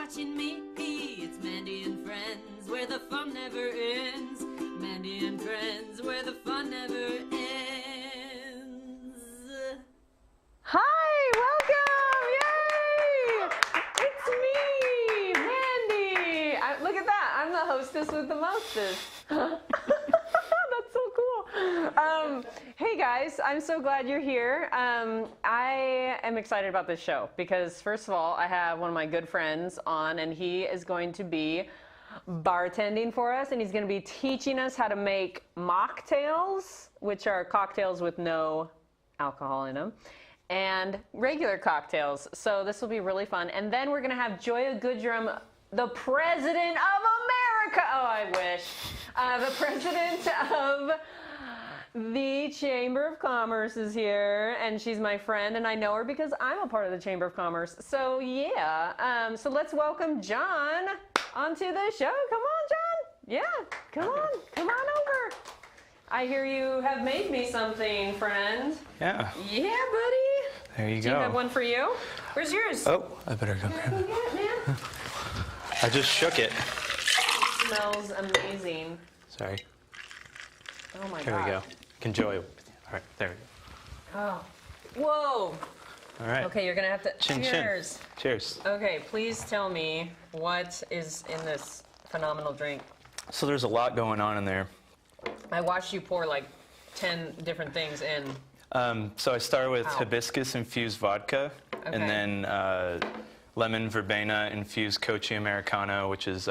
watching me. It's Mandy and Friends, where the fun never ends. Mandy and Friends, where the fun never ends. Hi, welcome! Yay! It's me, Mandy. Look at that. I'm the hostess with the mostest. That's so cool. Hey guys, I'm so glad you're here. I am excited about this show because, first of all, I have one of my good friends on, and he is going to be bartending for us, and he's going to be teaching us how to make mocktails, which are cocktails with no alcohol in them, and regular cocktails. So this will be really fun. And then we're going to have Gioia Goodrum, the President of America. Oh, I wish. The President of the Chamber of Commerce is here, and she's my friend, and I know her because I'm a part of the Chamber of Commerce. So yeah, so let's welcome Jon onto the show. Come on, Jon. Yeah, come on over. I hear you have made me something, friend. Yeah. Yeah, buddy. There you go. Do you have one for you? Where's yours? Oh, I better go grab it. Get it, man. I just shook it. Smells amazing. Sorry. Oh my There god. we go. Can Joy with you. All right, there we go. Oh. Whoa. All right. Okay, you're gonna have to. Chin Cheers. chin. Cheers. Okay, please tell me what is in this phenomenal drink. So there's a lot going on in there. I watched you pour like 10 different things in. So I started with Wow. hibiscus infused vodka, Okay. and then lemon verbena infused Cochi Americano, which is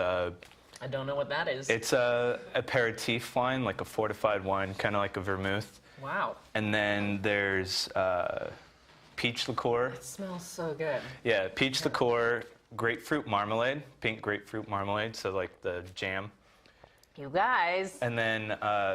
I don't know what that is. it's a aperitif wine, like a fortified wine, kind of like a vermouth. Wow. And then there's peach liqueur. It smells so good. Yeah, peach liqueur, grapefruit marmalade, pink grapefruit marmalade, so like the jam. You guys. And then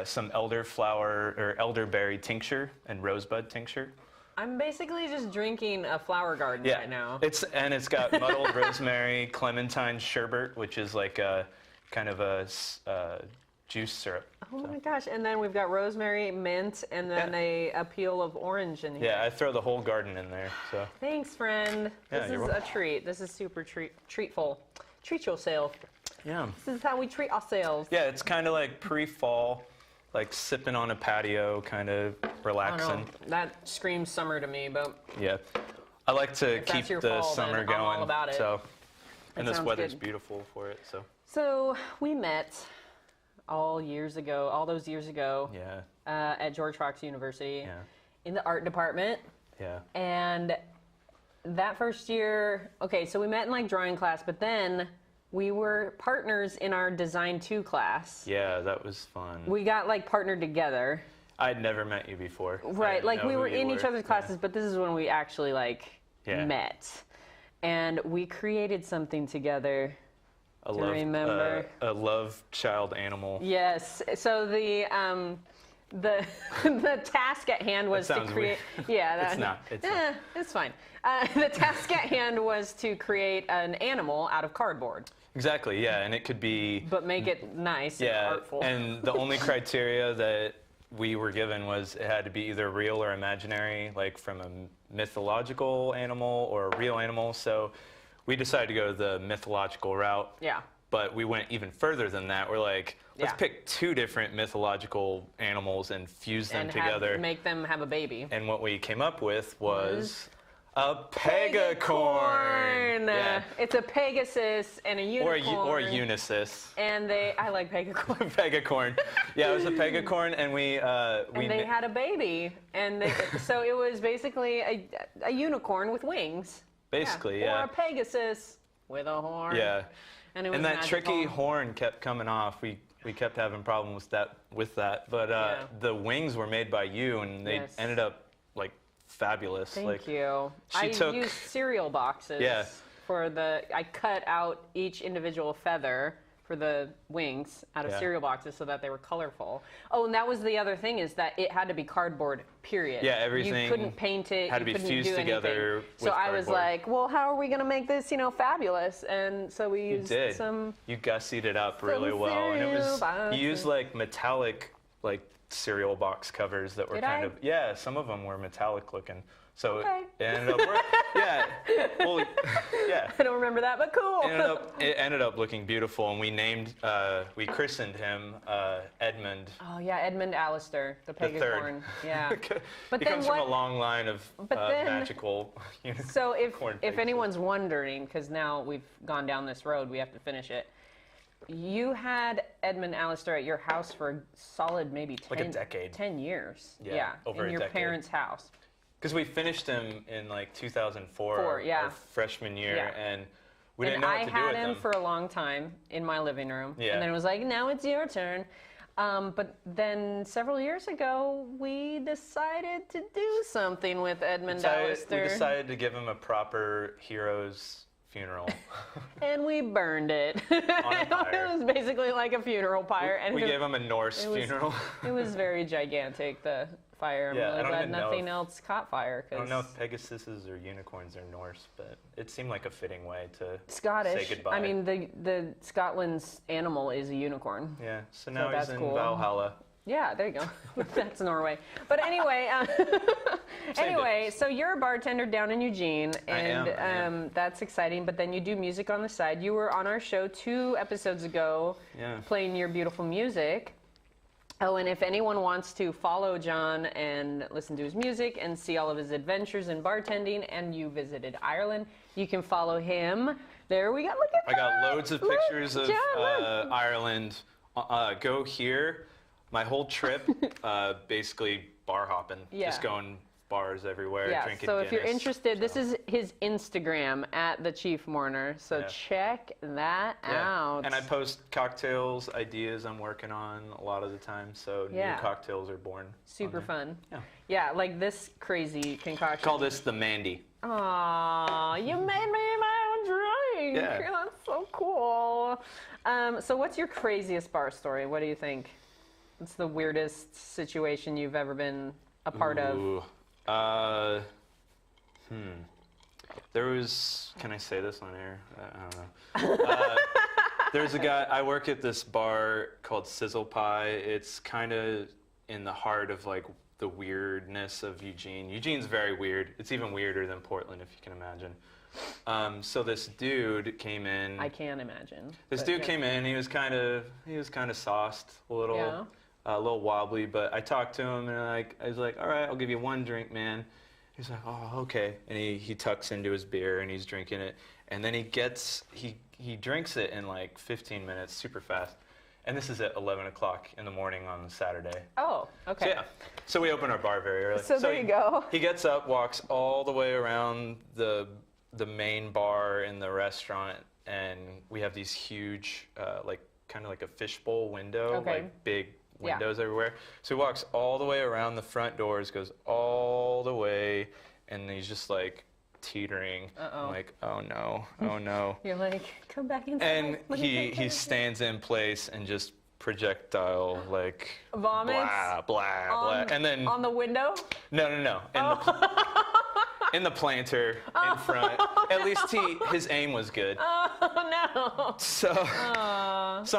some elderflower or elderberry tincture and rosebud tincture. I'm basically just drinking a flower garden Yeah, right now. it's got muddled rosemary, clementine sherbet, which is like a kind of a juice syrup. Oh my gosh. And then we've got rosemary, mint, and then a peel of orange in here. Yeah, I throw the whole garden in there. So Thanks, friend. Yeah, This you're is a welcome. treat. This is super treatful. Treat yourself. yeah, This is how we treat ourselves. yeah, it's kind of like pre-fall, like sipping on a patio, kind of I don't relaxing. know. That screams summer to me, but Yeah, I like to If that's keep your the fall, then summer I'm going. all about it. So, and That this sounds weather's good. beautiful for it. So we met all those years ago, Yeah, at George Fox University yeah, in the art department. yeah. And that first year, okay, so we met in like drawing class, but then we were partners in our Design 2 class. Yeah, that was fun. We got like partnered together. I'd never met you before. I Right, didn't like know we who were you in each other's classes, but this is when we actually like Yeah. met. And we created something together. A to love, remember. a love child animal. Yes. So the the task at hand was to sounds create. weird. Yeah, It's not, it's not. It's fine. The task at hand was to create an animal out of cardboard, Exactly. Yeah, and it could be. but make it nice and Yeah, artful. and the only criteria that we were given was it had to be either real or imaginary, like from a mythological animal or a real animal. So we decided to go the mythological route. Yeah. But we went even further than that. We're like, let's Yeah. pick two different mythological animals and fuse them together. Make them have a baby. And what we came up with was a Pegacorn. pegacorn. Yeah. It's a Pegasus and a unicorn. Or Unisys. And I like Pegacorn. Pegacorn. Yeah, it was a pegacorn, and we And they had a baby, and so it was basically a unicorn with wings. basically, Or yeah. a Pegasus with a horn. Yeah. And it was And that magical. tricky horn kept coming off. We kept having problems with that. But Yeah. the wings were made by you, and they Yes. ended up like fabulous. Thank like, you. she I took- used cereal boxes Yeah. for I cut out each individual feather for the wings out of Yeah. cereal boxes so that they were colorful. Oh, and that was the other thing, is that it had to be cardboard, period. Yeah, everything You couldn't paint it. had to you be couldn't fused do together anything. So with I was cardboard. like, well, how are we going to make this, fabulous? And so we You used did. some... You gussied it up really well, and it was cereal you used boxes. like metallic like cereal box covers that were Did kind I? of, yeah, some of them were metallic looking. So Okay. it ended up, yeah, well, yeah. I don't remember that, but cool. It ended up looking beautiful, and we christened him Edmund. Oh yeah, Edmund Alistair, the Pegacorn. Yeah. But He then comes from a long line of magical So corn if pigs. anyone's wondering, because now we've gone down this road, we have to finish it. You had Edmund Alistair at your house for a solid maybe 10, like a decade. 10 years. Yeah, over in a your decade. parents' house. Because we finished him in like 2004, yeah. our freshman year, Yeah. and we didn't know what to do with I had him them. for a long time in my living room. Yeah. And then it was like, now it's your turn. But then several years ago, we decided to do something with Edmund We Alistair. decided to give him a proper hero's funeral. And we burned it. On a pyre. It was basically like a funeral pyre. And We gave him a Norse funeral. It was very gigantic, the fire. I'm Yeah, I really don't glad even know nothing if- else caught fire. I don't know Because if Pegasuses or unicorns are Norse, but it seemed like a fitting way to Scottish. say goodbye. I mean, the Scotland's animal is a unicorn. yeah. So now he's that's in cool. Valhalla. Yeah, there you go. That's Norway. But anyway, so you're a bartender down in Eugene, and I am. that's exciting. But then you do music on the side. You were on our show 2 episodes ago, Yeah. playing your beautiful music. Oh, and if anyone wants to follow Jon and listen to his music and see all of his adventures in bartending, and you visited Ireland, you can follow him. There we go. Look at I got that. loads of Look, pictures of Jon, look. Ireland. Go here. My whole trip, basically bar hopping, Yeah. just going bars everywhere, Yeah, drinking so if you're Guinness, interested, this so. is his Instagram at the Chief Mourner. So Yeah. check that out. And I post cocktails, ideas I'm working on a lot of the time, so Yeah. new cocktails are born. Super on there. fun. Yeah. Yeah, like this crazy concoction. Call this the Mandy. Aw, you made me my own drink. Yeah. That's so cool. So what's your craziest bar story? What do you think? What's the weirdest situation you've ever been a part of? Ooh. There was, can I say this on air? I don't know. There's a guy, I work at this bar called Sizzle Pie. It's kind of in the heart of like the weirdness of Eugene. Eugene's very weird. It's even weirder than Portland, if you can imagine. So this dude came in. I can't imagine. This but dude yeah. came in. He was kind of sauced, a little wobbly. But I talked to him and I was like, all right, I'll give you one drink, man. He's like, oh, okay. And he tucks into his beer and he's drinking it. And then he drinks it in like 15 minutes, super fast. And this is at 11 o'clock in the morning on Saturday. Oh, okay. So yeah, so we open our bar very early. So there you go. He gets up, walks all the way around the main bar in the restaurant, and we have these huge, like kind of like a fishbowl window, Okay. like big Yeah. windows everywhere. So he walks all the way around the front doors, goes all the way, and he's just like teetering. Uh-oh. I'm like, oh no, oh no. You're like, come back inside. And Let me he take care of stands in place and just projectile like Vomits blah blah blah, and then on the window? no in the planter in front. At least his aim was good. Oh, no. So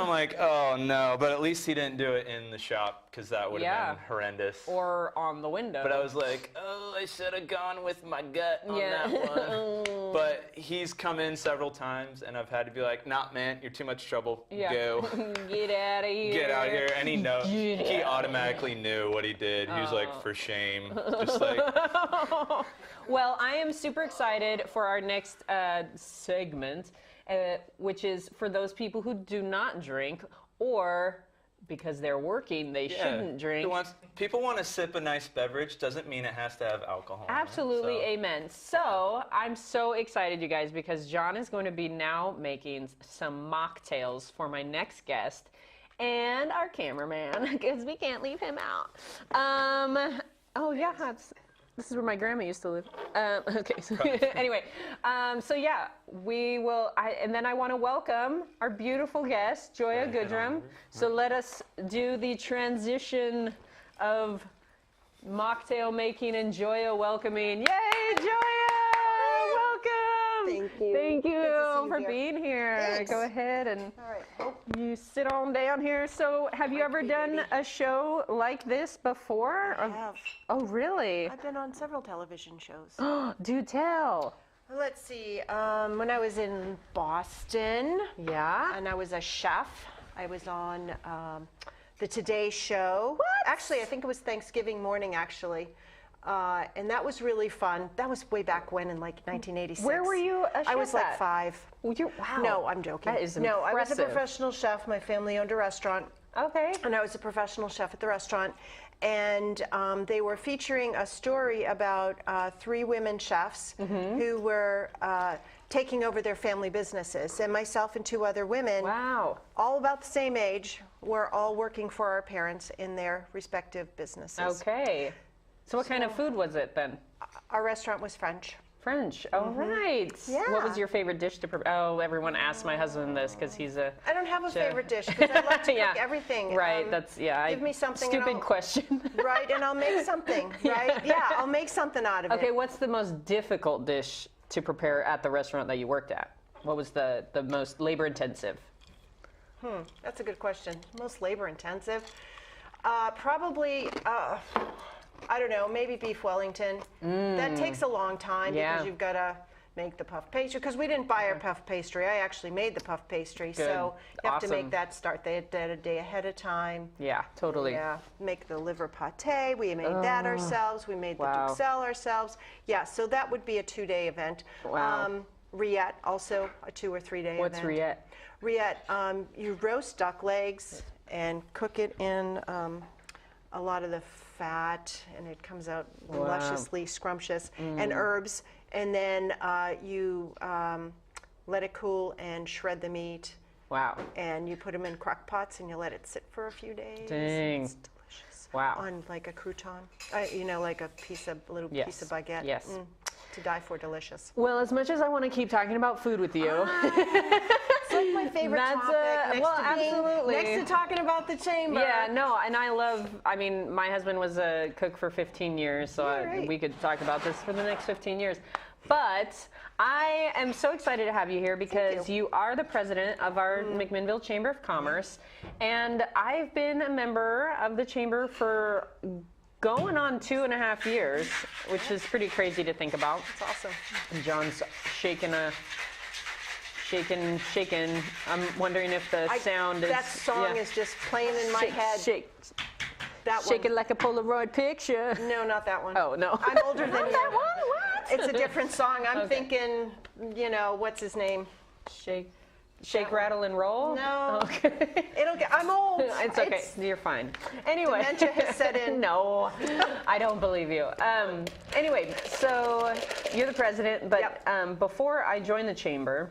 I'm like, oh no, but at least he didn't do it in the shop because that would have Yeah. been horrendous. Or on the window. But I was like, oh, I should have gone with my gut on Yeah. that one. But he's come in several times, and I've had to be like, nah, man, you're too much trouble. Yeah. Go. Get out of here. Get out of here. And he knows. Get He outta automatically knew what he did. He was like, Oh. for shame. Just like, Well, I am super excited for our next segment, which is for those people who do not drink, or because they're working, they shouldn't drink. People want to sip a nice beverage. Doesn't mean it has to have alcohol in it, Absolutely, so. amen. So I'm so excited, you guys, because Jon is going to be now making some mocktails for my next guest and our cameraman, because we can't leave him out. Oh yeah, this is where my grandma used to live. Okay, so anyway, so yeah, we will, and then I want to welcome our beautiful guest, Gioia Goodrum. So let us do the transition of mocktail making and Gioia welcoming. Yay, Gioia! Welcome! Thank you. Thank Good to see you you for being here. Thanks. Go ahead and All right. Oh, you sit on down here. So have you ever done baby. a show like this before? I have. Oh, really? I've been on several television shows. Do tell. Let's see. When I was in Boston, Yeah. and I was a chef, I was on the Today Show. What? Actually, I think it was Thanksgiving morning, actually. And that was really fun. That was way back when in like 1986. Where were you a chef I was like at? 5. Wow. No, I'm joking. That is No, I was a impressive. professional chef. My family owned a restaurant. Okay. And I was a professional chef at the restaurant. And they were featuring a story about 3 women chefs who were taking over their family businesses. And myself and 2 other women, Wow. all about the same age, were all working for our parents in their respective businesses. Okay. So what kind of food was it then? Our restaurant was French. French. All right. Yeah. What was your favorite dish to prepare? Oh, everyone asks my husband this because he's a I don't have a chef. favorite dish because I love to Yeah. cook everything. Right. That's give me something and Stupid I'll- question. Right, and I'll make something, right? Yeah, I'll make something out of Okay. it. What's the most difficult dish to prepare at the restaurant that you worked at? What was the most labor intensive? That's a good question. Most labor intensive? Probably, I don't know, maybe beef Wellington. That takes a long time Yeah. because you've got to make the puff pastry. Because we didn't buy our puff pastry. I actually made the puff pastry. Good. So you have to Awesome. make that start a day ahead of time. Yeah. Totally. Yeah, make the liver pate. We made that ourselves. We made the Wow. duxelle ourselves. Yeah, so that would be a 2-day event. Wow. Rillette, also a 2 or 3 day What's event. Rillette? Rillette, you roast duck legs and cook it in a lot of the fat, and it comes out lusciously scrumptious, and herbs. And then you let it cool and shred the meat. Wow. And you put them in crock pots and you let it sit for a few days. Dang. It's delicious. Wow. On like a crouton, you know, like a little Yes. piece of baguette. Yes. To die for delicious. Well, as much as I want to keep talking about food with you, It's like my favorite That's topic. well, Next absolutely. to talking about the chamber. yeah, no, and I mean, my husband was a cook for 15 years, so Yeah, right. we could talk about this for the next 15 years. But I am so excited to have you here because you are the president of our McMinnville Chamber of Commerce, and I've been a member of the chamber for going on 2.5 years, which is pretty crazy to think about. It's awesome. And John's shaking. I'm wondering if the sound is. That song yeah. is just playing in my Shake, head. Shake, That shake one. it like a Polaroid picture. No, not that one. Oh no. I'm older than Not you. that one. What? It's a different song. I'm Okay. thinking, you know, what's his name? Shake, rattle, and roll. No. Okay. I'm old. It's okay. You're fine. Anyway. Dementia has set in. No, I don't believe you. Anyway, so you're the president, but Yep. before I joined the chamber,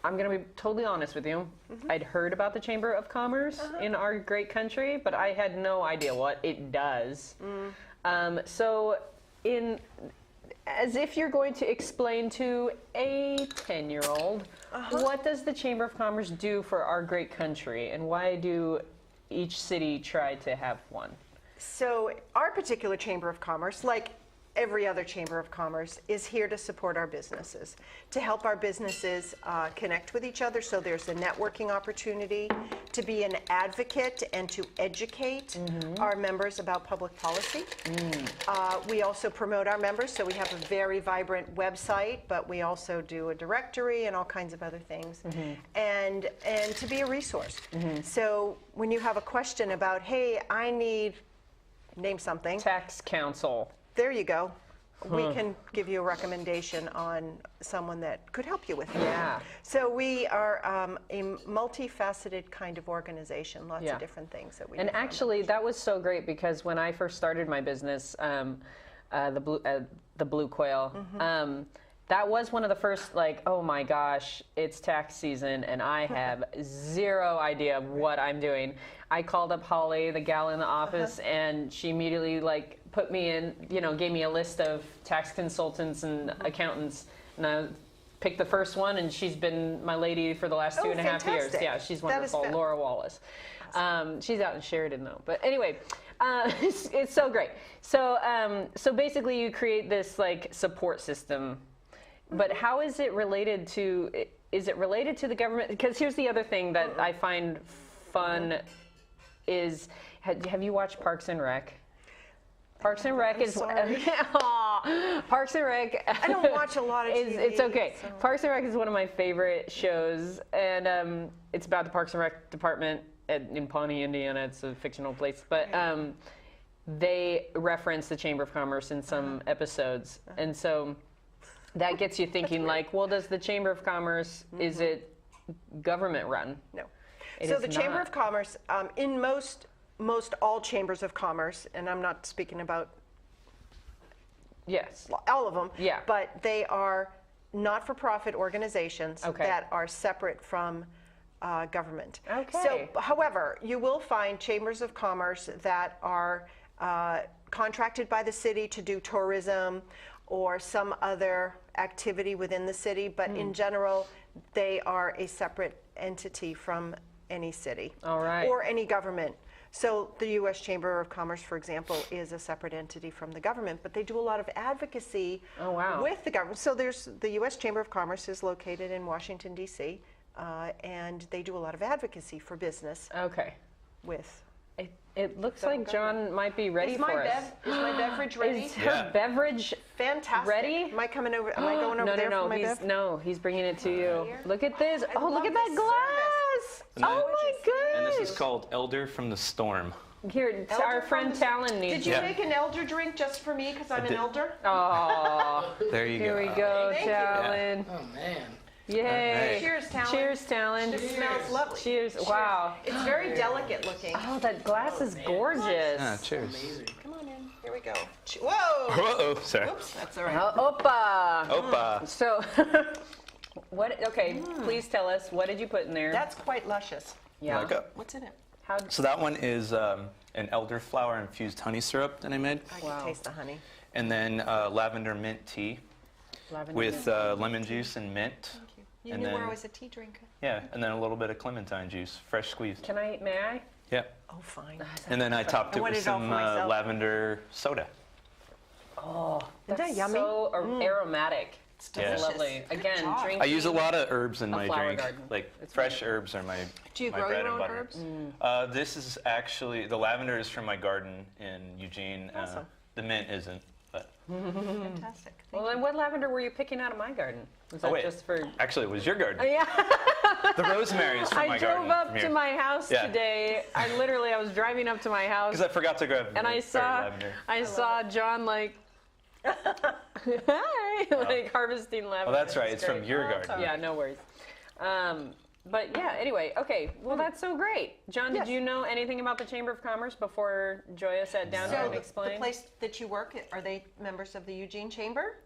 I'm going to be totally honest with you. I'd heard about the Chamber of Commerce in our great country, but I had no idea what it does. So as if you're going to explain to a 10-year-old, what does the Chamber of Commerce do for our great country, and why do each city try to have one? So our particular Chamber of Commerce, like every other Chamber of Commerce, is here to support our businesses, to help our businesses connect with each other so there's a networking opportunity, to be an advocate and to educate our members about public policy. We also promote our members, so we have a very vibrant website, but we also do a directory and all kinds of other things, and to be a resource. So when you have a question about, hey, I need, name something. Tax council. There you go. We can give you a recommendation on someone that could help you with it. Yeah. So we are a multifaceted kind of organization, lots Yeah. of different things that we And do for our actually, that was so great because when I first started my business, the Blue Quail, that was one of the first, like, oh my gosh, it's tax season and I have zero idea of what I'm doing. I called up Holly, the gal in the office, and she immediately like put me in, gave me a list of tax consultants and accountants, and I picked the first one, and she's been my lady for the last 2.5 years. fantastic. Yeah, she's That is wonderful, Laura Wallace. She's out in Sheridan though, but anyway, it's so great. So basically, you create this like support system. But how is it related to is it related to the government? Because here's the other thing that I find fun is, have you watched Parks and Rec? Parks and Rec is Parks and Rec. I don't watch a lot of TV. It's okay. So. Parks and Rec is one of my favorite shows, and it's about the Parks and Rec department in Pawnee, Indiana. It's a fictional place, but they reference the Chamber of Commerce in some episodes, and so that gets you thinking, like, well, does the Chamber of Commerce, is it government run? No. It So is the Chamber not. of Commerce, in most all chambers of commerce, and I'm not speaking about Yes. all of them, Yeah. but they are not-for-profit organizations Okay. that are separate from government. Okay. So, however, you will find chambers of commerce that are contracted by the city to do tourism or some other activity within the city, but Hmm. in general, they are a separate entity from any city. All right. Or any government. So the U.S. Chamber of Commerce, for example, is a separate entity from the government, but they do a lot of advocacy Oh, wow. with the government. So there's the U.S. Chamber of Commerce is located in Washington, D.C., and they do a lot of advocacy for business Okay. with. It looks So like John might be ready Is for my us. beverage ready? Is her Yeah. beverage Fantastic. ready? Am I coming over? Am I going over no, there for my he's bev? he's bringing it to you. Here? Look at this. Oh, look love at that this glass. And Oh then- my goodness. And this is called Elder from the Storm. Here, Elder our from friend the- Talon needs Did you it. Yeah. make an elder drink just for me because I'm an did. elder? Oh, There you here go. we go, Thank you. Talon. Oh man. Yay. Alright. Cheers, Talon. Cheers, Talon. It smells lovely. Cheers. Wow. It's very delicate looking. Oh, that glass is gorgeous. Ah, cheers. Amazing. Come on in. Here we go. Whoa! Uh-oh, sorry. Oops, that's all right. Oh, opa. Opa. So, okay, please tell us, what did you put in there? That's quite luscious. yeah. Like a- What's in it? How, So that one is an elderflower infused honey syrup that I made. I Wow. can taste the honey. And then lavender mint tea lavender with lemon juice and mint. You And knew then- I was a tea drinker. Yeah, and then a little bit of clementine juice, fresh squeezed. May I? Yeah. Oh, fine. And then I topped I it wanted with it all some for myself. lavender soda. Oh, Isn't that's that yummy? so aromatic. It's delicious. lovely. Good Again, job. drinking. I use a lot of herbs in my flower drink. garden. Like It's fresh herbs are my Do you my grow bread your and own butter. herbs? This is actually the lavender is from my garden in Eugene. Awesome. The mint isn't, but Fantastic. Well, then what lavender were you picking out of my garden? Was that wait. just for? actually it was your garden. Yeah. The rosemary is from my I garden. drove up from to here. my house Yeah. today. I was driving up to my house, Because I forgot to grab and I saw lavender. John like, hi, like harvesting lavender. Oh, that's right. It's from great. your garden. Yeah, no worries. But yeah, anyway, okay. Well, that's so great. John, Yes. did you know anything about the Chamber of Commerce before Gioia sat down here So and the explained? place that you work, are they members of the Eugene Chamber?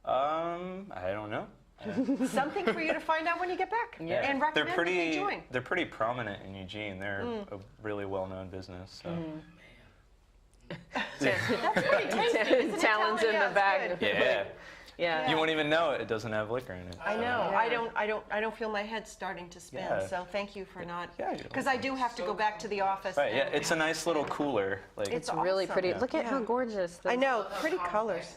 I don't know. Something for you to find out when you get back. Yeah. And recommend that they join. They're pretty prominent in Eugene. They're a really well-known business. So. That's pretty tasty. Isn't it, Talon's Talon? in Yeah, the it's back. good. Yeah. Yeah. You won't even know it. It doesn't have liquor in it. I know. Yeah. I don't feel my head starting to spin. Yeah. So thank you for not. Yeah, you're Because I do have to go back to the office. Right. Yeah. and- It's a nice little cooler. Like It's really awesome. pretty. Yeah. Look at how Yeah. gorgeous. I know. Pretty colors.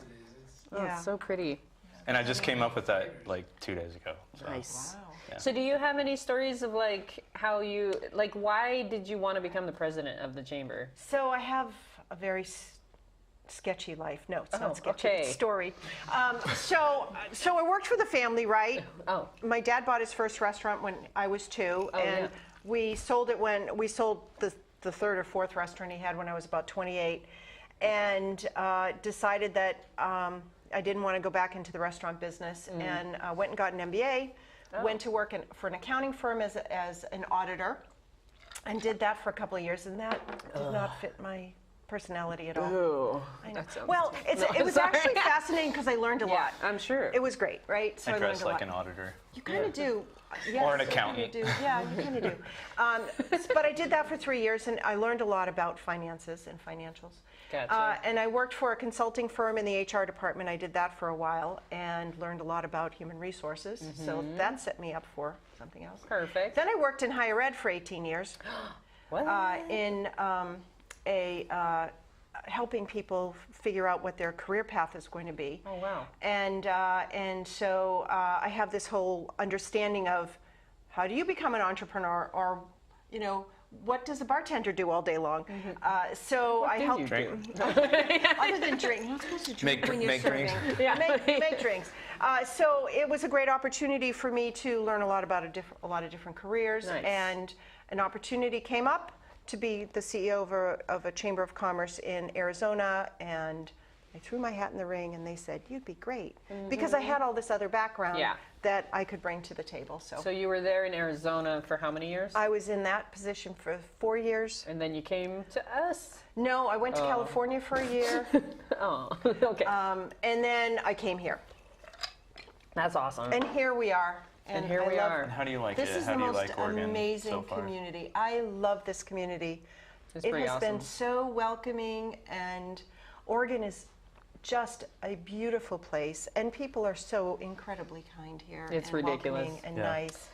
Oh, Yeah. it's so pretty. And I just came up with that like 2 days ago. So. Nice. Wow. Yeah. So do you have any stories of like how you, like why did you want to become the president of the chamber? So I have a very sketchy life. No, it's Oh, not sketchy. okay. It's story. So I worked for the family, right? Oh. My dad bought his first restaurant when I was 2, Oh, and yeah. we sold it when we sold the third or fourth restaurant he had when I was about 28, and decided that I didn't want to go back into the restaurant business, and went and got an MBA. Went to work for an accounting firm as an auditor, and did that for a couple of years, and that did not fit my personality at all. Ooh. I know. That sounds Well, it was sorry. actually fascinating because I learned a Yeah, lot. I'm sure. It was great, right? So I I learned dress a like lot. an auditor. You kind of do. Yes, Or an you kinda accountant. do. Yeah, you kind of do. But I did that for 3 years, and I learned a lot about finances and financials. Gotcha. And I worked for a consulting firm in the HR department. I did that for a while and learned a lot about human resources. So that set me up for something else. Perfect. Then I worked in higher ed for 18 years What? in helping people figure out what their career path is going to be. Oh, wow. And so I have this whole understanding of how do you become an entrepreneur, or, you know, what does a bartender do all day long? So I help other than drink. You're not supposed to drink when you're make serving. drinks. Yeah. Make drinks. So it was a great opportunity for me to learn a lot about a lot of different careers, Nice. and an opportunity came up to be the CEO of a Chamber of Commerce in Arizona, and I threw my hat in the ring, and they said, you'd be great, because I had all this other background Yeah. that I could bring to the table. So you were there in Arizona for how many years? I was in that position for 4 years. And then you came to us? No, I went to California for a year, Oh, okay. and then I came here. That's awesome. And here we are. And here I we love- are. How do you like This it? is How the do you most like Oregon amazing so far? community. I love this community. It's It pretty has awesome. been so welcoming, and Oregon is just a beautiful place, and people are so incredibly kind here. It's and ridiculous. welcoming and Yeah. nice.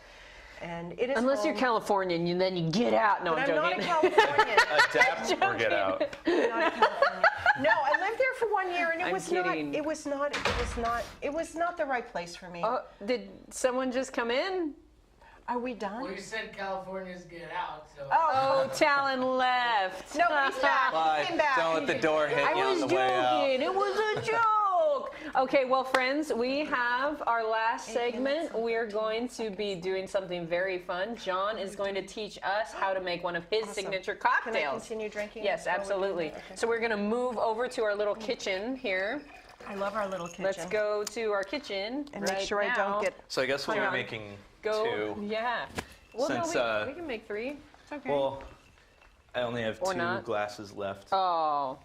And it is Unless you're home, Californian, then you get out. No, but I'm I'm not a joking. Californian. Adapt or get out. I'm not a Californian. No, I lived there for 1 year, and I'm kidding. it was not the right place for me. Oh, did someone just come in? Are we done? Well, you said California's get out, so. Oh, Talon left. No, he's back. Bye. He came back. Don't let the door hit I you on was the way out. joking. It was a joke. Okay, well, friends, we have our last segment. We're going to be doing something very fun. John is going to teach us how to make one of his signature Can I cocktails. continue drinking? Yes, while we're doing absolutely. it? Okay. So we're going to move over to our little kitchen here. I love our little kitchen. Let's go to our kitchen And right make sure I now. don't get. So I guess Hang we're on. making Go. two. Yeah. Well, Since, no, we can make 3. It's okay. Well, I only have Or 2 not. glasses left. Oh,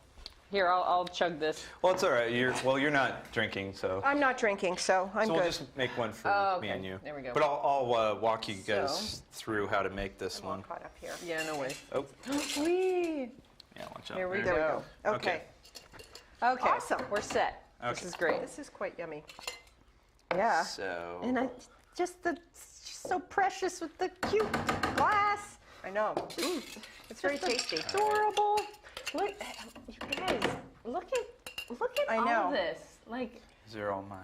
here, I'll chug this. Well, it's all right. You're not drinking, so. I'm not drinking, so I'm So good. we'll just make one for Oh, me okay. and you. There we go. But I'll walk you guys So- through how to make this I'm all one. caught up here. Yeah, no way. Oh, Wee. yeah, watch out. Here we There we go. go. Okay. Okay. Awesome. We're set. This Okay. is great. This is quite yummy. Yeah. So. And it's just so precious with the cute glass. I know. It's very tasty. Adorable. Look, you guys, look at I all know. of this. Like, These are all mine.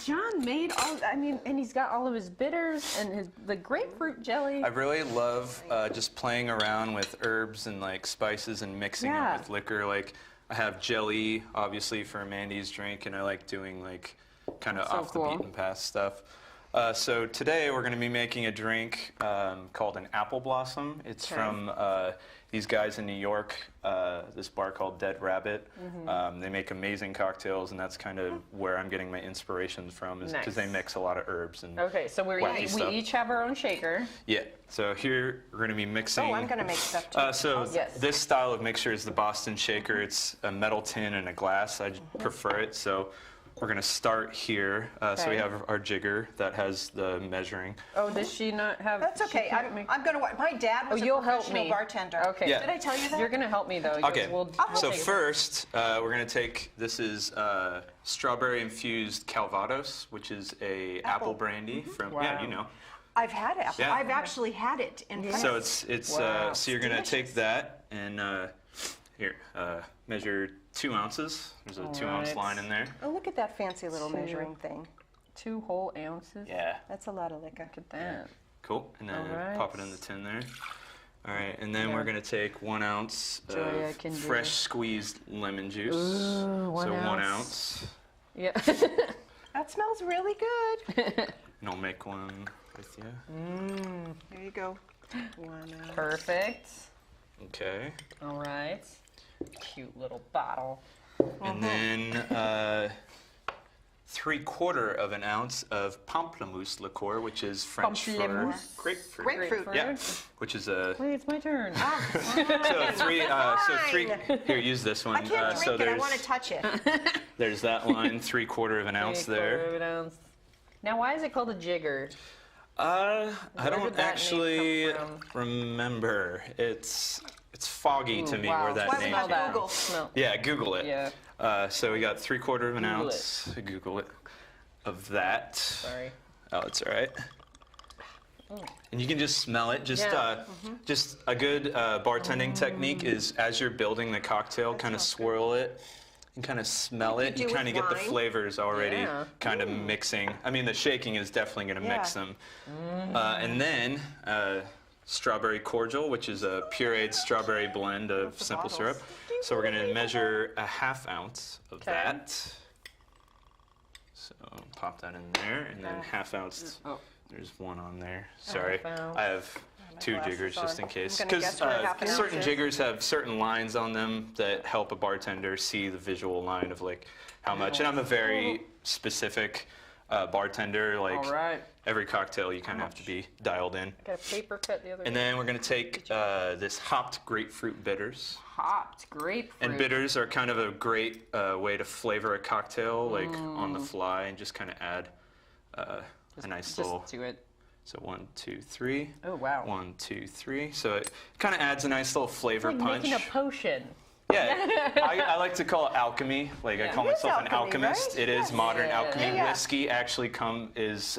John made all, and he's got all of his bitters and the grapefruit jelly. I really love just playing around with herbs and like spices and mixing Yeah. it with liquor. Like I have jelly, obviously, for Mandy's drink, and I like doing like kind of So off cool. the beaten path stuff. So today we're going to be making a drink called an apple blossom. It's Okay. from these guys in New York, this bar called Dead Rabbit. Mm-hmm. They make amazing cocktails, and that's kind of where I'm getting my inspirations from, is because Nice. they mix a lot of herbs and Okay, so wacky we stuff. each have our own shaker. Yeah. So here we're going to be mixing. Oh, I'm going to make stuff too. So Yes. this style of mixture is the Boston Shaker. It's a metal tin and a glass. I prefer it. So we're going to start here. So we Okay. have our jigger that has the measuring. Oh, does she not have? That's she okay. can't make- I'm going to. My dad was Oh, a you'll help professional me. bartender. Okay. Yeah. Did I tell you that? You're gonna help me though. Okay. We'll So take it. first, we're going to take, this is strawberry infused Calvados, which is a apple brandy from, yeah, Wow. you know. I've had it. Yeah. I've actually had it in France. So it's Wow. so you're gonna take Delicious. that and here measure 2 ounces. There's a 2-ounce Alright. line in there. Oh, look at that fancy little So- measuring thing. 2 whole ounces. Yeah. That's a lot of liquor. Look at that. Cool. And then Alright. pop it in the tin there. All right, and then Yeah. we're gonna take 1 ounce Gioia of can do fresh it. squeezed lemon juice. Ooh, 1 so 1 ounce. ounce. Yeah. That smells really good. And I'll make one with you. There you go. 1 ounce. Perfect. Okay. All right. Cute little bottle. And then 3/4 of an ounce of pamplemousse liqueur, which is French for Pamplemousse. grapefruit. Grapefruit. Yeah, which is a Wait, it's my turn. so three. Here, use this one. I can't so drink it. I there's want to touch it. there's that line, 3/4 of an ounce 3/4 there. of an ounce. Now, why is it called a jigger? I Where don't did that name actually come remember. It's foggy to Ooh, me wow. where that Why would name I came Google? from. Google. Smell. Yeah, Google it. Yeah. So we got 3/4 of an Google ounce. Google it. Of that. Sorry. Oh, it's all right. And you can just smell it. Just just a good bartending technique is as you're building the cocktail, kind of swirl it and kind of smell it. do You with kind of get the wine. flavors already kind of mixing. I mean, the shaking is definitely going to mix them. And then strawberry cordial, which is a pureed strawberry blend of simple syrup. So we're going to measure a 1/2 ounce of that. So pop that in there, and then 1/2 ounce. There's one on there. Sorry, I have 2 glasses jiggers just on. in case. I'm gonna guess what 1/2 ounce certain is. jiggers have certain lines on them that help a bartender see the visual line of like how much. And I'm a very specific bartender. Like All right. every cocktail, you kind of have to be dialed in. Got a paper cut the other And then we're gonna take this hopped grapefruit bitters. Hopped grapefruit. And bitters are kind of a great way to flavor a cocktail, like on the fly, and just kind of add a nice little. Just do it. So 1, 2, 3. Oh, wow. 1, 2, 3. So it kind of adds a nice little flavor Like punch. making a potion. Yeah, I like to call it alchemy. Like I call It is myself an alchemy, alchemist. right? It is Yes. modern Yeah. alchemy. Yeah. Whiskey actually is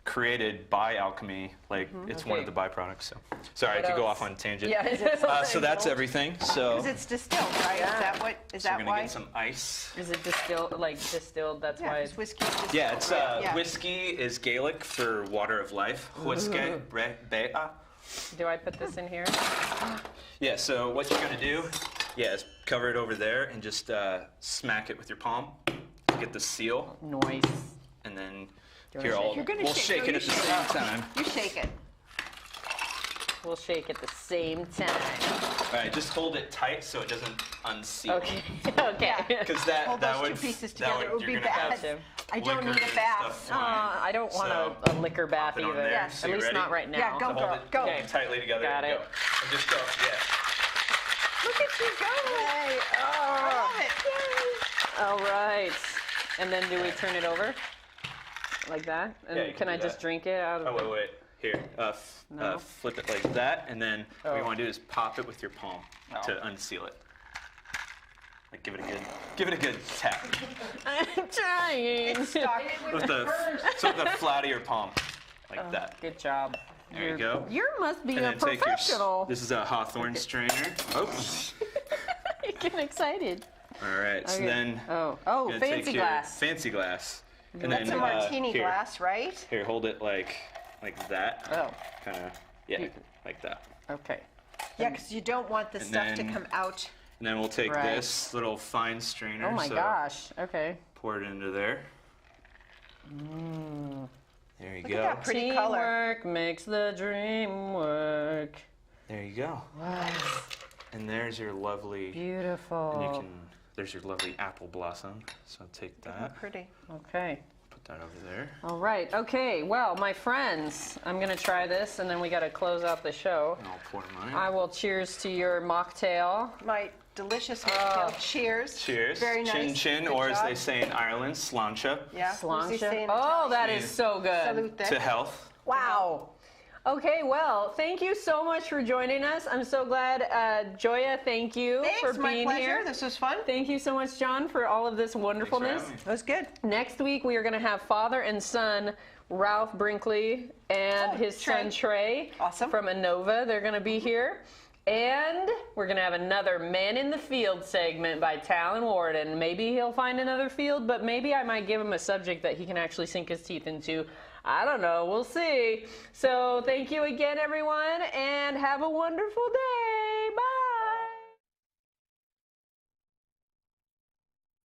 created by alchemy. Like it's one of the byproducts. So sorry, I could go else? off on a tangent. Yeah. So that's everything. So Because it's distilled, right? Is that what? Is we're that gonna why? get some ice. Is it distilled? Like distilled? That's Yeah, why. because whiskey is distilled. Yeah, it's right? whiskey is Gaelic for water of life. Whiskey, bea. Do I put this in here? Yeah, so what you're gonna do, is cover it over there and just smack it with your palm. Get the seal, Noise. and then wanna here shake I'll it? You're gonna we'll shake- shake no, it you at the shake same it. time. You shake it. We'll shake at the same time. All right, just hold it tight so it doesn't unseal. Okay. Okay. Because that Hold that those would two pieces that together. It would you're be gonna bad. have I don't liquor need a and bath. stuff flying. I don't want So, a liquor bath pop it on either. there. Yes. So At you least ready? not right now. Yeah, go, So hold it go. Okay. tightly together. Got and it. Go. And just go. Yeah. Look at you go. Hey, I love it. all right. And then do we turn it over? Like that? And Yeah, you can can I do just that. drink it out of Oh wait. Here, No. flip it like that, and then what you Oh. want to do is pop it with your palm to unseal it. Like give it a good tap I'm trying. Stuck. with the flat of your palm, like that. Good job. There you go. You must be And a then take your. professional. This is a Hawthorne strainer. Oops. You're getting excited. All right. So Okay. then. Oh, you're gonna fancy take your glass. Fancy glass. And That's then a martini here, glass, right? Here, hold it like that. Oh, Kind of. Yeah, like that. okay. Yeah, because you don't want the And stuff to then- come out. And then we'll take Right. this little fine strainer. Oh my so gosh. Okay. Pour it into there. There you Look go. at that pretty color. Teamwork makes the dream work. There you go. Wow. And there's your lovely. Beautiful. And you can. There's your lovely apple blossom. So take that. Pretty. Okay. Put that over there. All right. Okay. Well, my friends, I'm going to try this and then we got to close out the show. And I'll pour mine. I will cheers to your mocktail. My delicious mocktail. Cheers. Cheers. Very nice. Chin chin, Good or as job. they say in Ireland, sláinte. Yeah. what does he say Sláinte. in Oh, Italian? that is so good. Salute. To health. Wow. Okay, well, thank you so much for joining us. I'm so glad, Gioia, thank you Thanks, for my being pleasure. here. This was fun. Thank you so much, John, for all of this wonderfulness. having me. That was good. Next week, we are going to have father and son, Ralph Brinkley and his son Trey Awesome. from Inova. They're going to be here. And we're going to have another Man in the Field segment by Talon Warden. Maybe he'll find another field, but maybe I might give him a subject that he can actually sink his teeth into. I don't know. We'll see. So thank you again, everyone, and have a wonderful day.